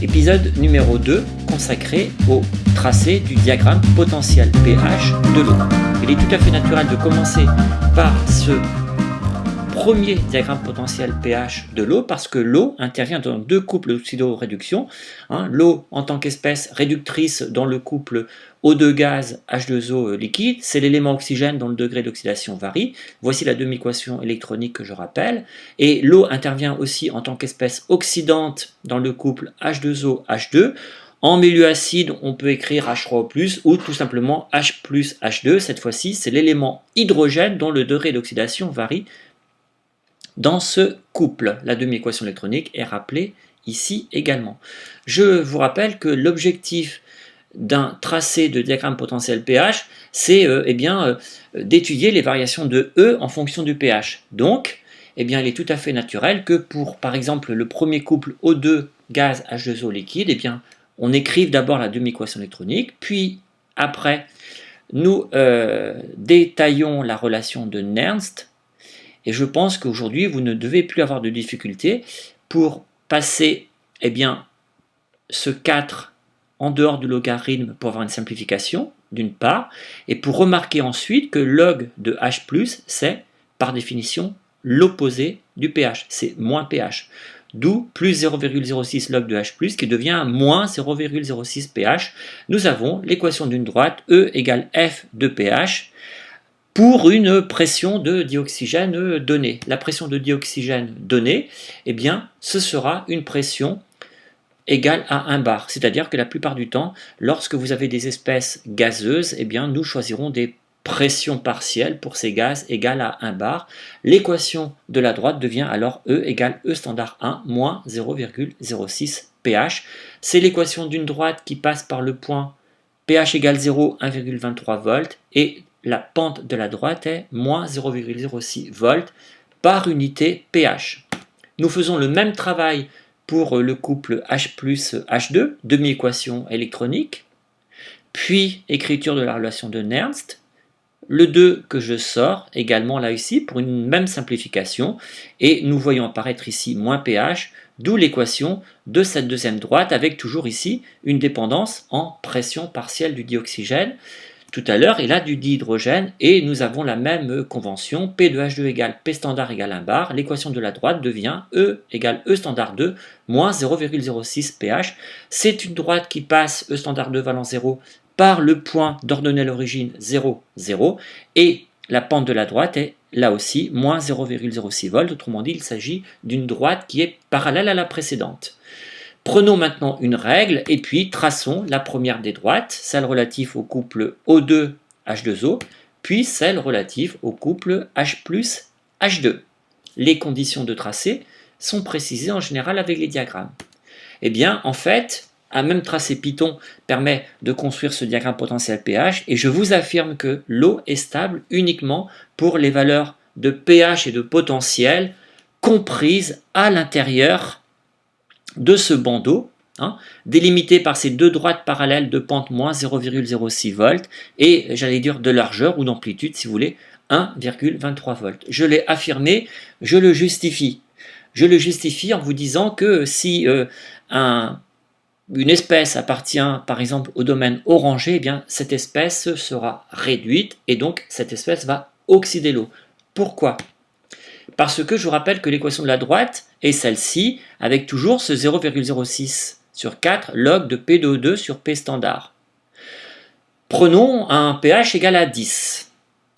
Épisode numéro 2 consacré au tracé du diagramme potentiel pH de l'eau. Il est tout à fait naturel de commencer par ce premier diagramme potentiel pH de l'eau parce que l'eau intervient dans deux couples d'oxydoréduction. L'eau en tant qu'espèce réductrice dans le couple O2 gaz H2O liquide, c'est l'élément oxygène dont le degré d'oxydation varie. Voici la demi-équation électronique que je rappelle. Et l'eau intervient aussi en tant qu'espèce oxydante dans le couple H2O H2. En milieu acide, on peut écrire H3O+, ou tout simplement H plus H2. Cette fois-ci, c'est l'élément hydrogène dont le degré d'oxydation varie dans ce couple. La demi-équation électronique est rappelée ici également. Je vous rappelle que l'objectif d'un tracé de diagramme potentiel pH, c'est d'étudier les variations de E en fonction du pH. Donc, il est tout à fait naturel que pour, par exemple, le premier couple O2 gaz H2O liquide, on écrive d'abord la demi-équation électronique, puis après, nous détaillons la relation de Nernst. Et je pense qu'aujourd'hui, vous ne devez plus avoir de difficulté pour passer ce 4 en dehors du logarithme pour avoir une simplification, d'une part, et pour remarquer ensuite que log de H+, c'est par définition l'opposé du pH, c'est moins pH. D'où plus 0,06 log de H+, qui devient moins 0,06 pH. Nous avons l'équation d'une droite, E égale F de pH, pour une pression de dioxygène donnée. La pression de dioxygène donnée, ce sera une pression égale à 1 bar. C'est-à-dire que la plupart du temps, lorsque vous avez des espèces gazeuses, nous choisirons des pressions partielles pour ces gaz égales à 1 bar. L'équation de la droite devient alors E égale E standard 1 moins 0,06 pH. C'est l'équation d'une droite qui passe par le point pH égale 0, 1,23 volts, et la pente de la droite est moins 0,06 volts par unité pH. Nous faisons le même travail pour le couple H plus H2, demi-équation électronique, puis écriture de la relation de Nernst, le 2 que je sors également là ici pour une même simplification, et nous voyons apparaître ici moins pH, d'où l'équation de cette deuxième droite avec toujours ici une dépendance en pression partielle du dioxygène. Tout à l'heure, il a du dihydrogène et nous avons la même convention, P de H2 égale P standard égale 1 bar. L'équation de la droite devient E égale E standard 2 moins 0,06 pH. C'est une droite qui passe E standard 2 valant 0 par le point d'ordonnée à l'origine 0, 0. Et la pente de la droite est là aussi moins 0,06 volts. Autrement dit, il s'agit d'une droite qui est parallèle à la précédente. Prenons maintenant une règle et puis traçons la première des droites, celle relative au couple O2 H2O, puis celle relative au couple H plus H2. Les conditions de tracé sont précisées en général avec les diagrammes. En fait, un même tracé Python permet de construire ce diagramme potentiel pH et je vous affirme que l'eau est stable uniquement pour les valeurs de pH et de potentiel comprises à l'intérieur de ce bandeau, délimité par ces deux droites parallèles de pente moins 0,06 volts et j'allais dire de largeur ou d'amplitude si vous voulez 1,23 volts. Je l'ai affirmé, je le justifie. Je le justifie en vous disant que si une espèce appartient par exemple au domaine orangé, cette espèce sera réduite et donc cette espèce va oxyder l'eau. Pourquoi ? Parce que je vous rappelle que l'équation de la droite est celle-ci, avec toujours ce 0,06 sur 4 log de P de O2 sur P standard. Prenons un pH égal à 10.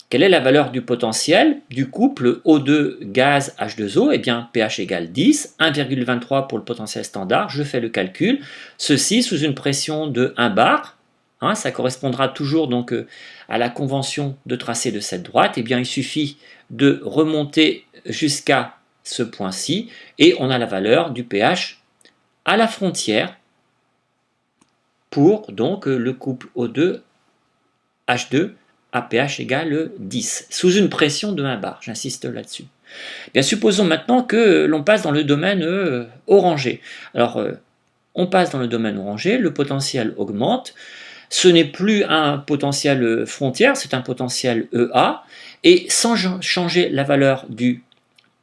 Quelle est la valeur du potentiel du couple O2 gaz H2O ? pH égale 10, 1,23 pour le potentiel standard, je fais le calcul. Ceci sous une pression de 1 bar. Ça correspondra toujours donc à la convention de tracé de cette droite. Il suffit de remonter jusqu'à ce point-ci et on a la valeur du pH à la frontière pour donc le couple O2 H2 à pH égale 10 sous une pression de 1 bar, j'insiste là-dessus. Supposons maintenant que l'on passe dans le domaine orangé. Alors on passe dans le domaine orangé, le potentiel augmente. Ce n'est plus un potentiel frontière, c'est un potentiel EA, et sans changer la valeur du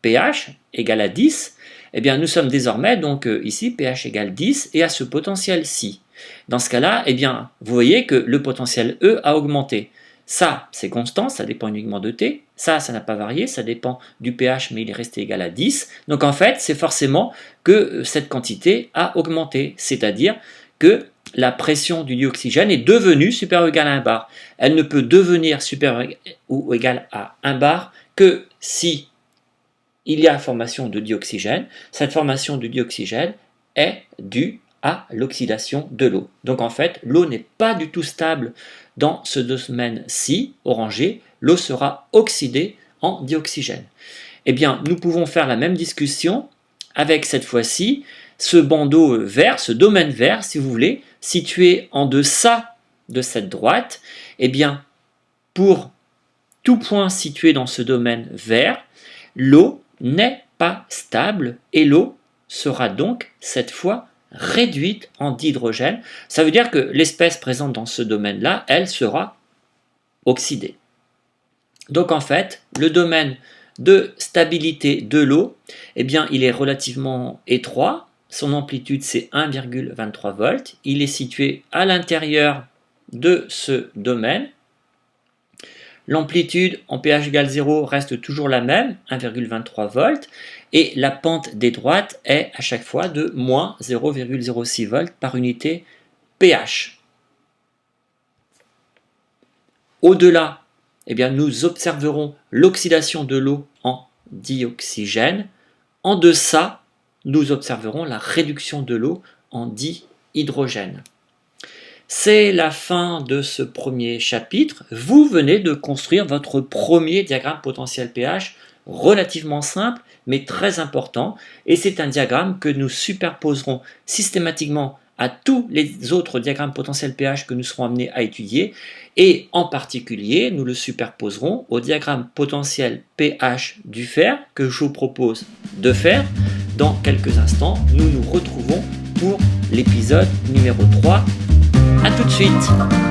pH égale à 10, eh bien, nous sommes désormais, donc ici, pH égale 10 et à ce potentiel-ci. Dans ce cas-là, eh bien, vous voyez que le potentiel E a augmenté. Ça, c'est constant, ça dépend uniquement de T. Ça n'a pas varié, ça dépend du pH, mais il est resté égal à 10. Donc en fait, c'est forcément que cette quantité a augmenté, c'est-à-dire que la pression du dioxygène est devenue supérieure ou égale à 1 bar. Elle ne peut devenir supérieure ou égale à 1 bar que si il y a formation de dioxygène. Cette formation de dioxygène est due à l'oxydation de l'eau. Donc en fait, l'eau n'est pas du tout stable dans ce domaine-ci, orangé. L'eau sera oxydée en dioxygène. Eh bien, nous pouvons faire la même discussion avec cette fois-ci ce bandeau vert, ce domaine vert, si vous voulez, situé en deçà de cette droite. Eh bien, pour tout point situé dans ce domaine vert, l'eau n'est pas stable et l'eau sera donc cette fois réduite en dihydrogène. Ça veut dire que l'espèce présente dans ce domaine-là, elle sera oxydée. Donc en fait, le domaine de stabilité de l'eau, eh bien, il est relativement étroit. Son amplitude, c'est 1,23 volts. Il est situé à l'intérieur de ce domaine. L'amplitude en pH égale 0 reste toujours la même, 1,23 volts, et la pente des droites est à chaque fois de moins 0,06 volts par unité pH. Au-delà, eh bien, nous observerons l'oxydation de l'eau en dioxygène. En deçà, nous observerons la réduction de l'eau en dihydrogène. C'est la fin de ce premier chapitre. Vous venez de construire votre premier diagramme potentiel pH, relativement simple, mais très important. Et c'est un diagramme que nous superposerons systématiquement à tous les autres diagrammes potentiel pH que nous serons amenés à étudier. Et en particulier, nous le superposerons au diagramme potentiel pH du fer, que je vous propose de faire. Dans quelques instants, nous nous retrouvons pour l'épisode numéro 3. A tout de suite!